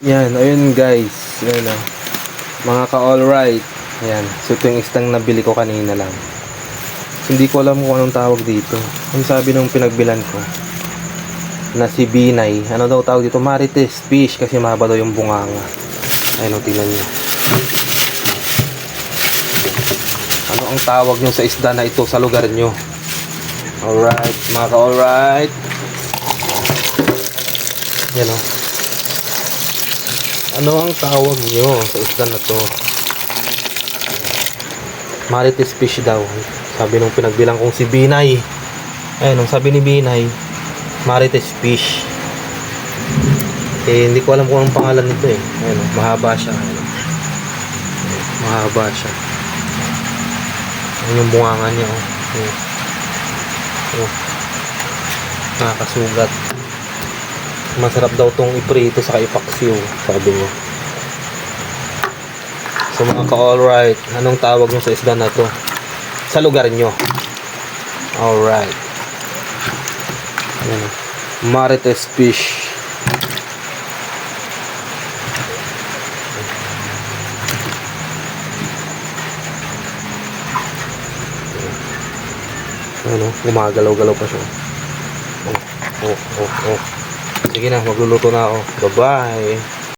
Yan, ayun guys. Yan o. Mga ka-alright. Ayan. So ito yung isdang nabili ko kanina lang. Hindi ko alam kung anong tawag dito. Ang sabi nung pinagbilan ko na si Binay, ano daw tawag dito? Marites fish kasi mahaba daw yung bunganga. Ayun o, tingnan nyo. Ano ang tawag nyo sa isda na ito sa lugar nyo? Alright, mga ka-alright. Yan o. Ano ang tawag nyo sa isda na to? Marites fish daw. Sabi nung pinagbilang kong si Binay. Ayun, nung sabi ni Binay, Marites fish. Eh, hindi ko alam kung anong pangalan nito eh. Ayun, mahaba siya. Ayun. Mahaba siya. Ayun yung bunganga niya. Oh. Ayun. Oh. Nakakasugat. Masarap daw tong iprito sa ipaksiw, sabi niya. So mga ka-alright, anong tawag nyo sa isda na to sa lugar nyo? Alright. Ayan. Marites fish. Ano, gumagalaw-galaw pa siya. Oh. Sige na, magluluto na ako. Bye-bye.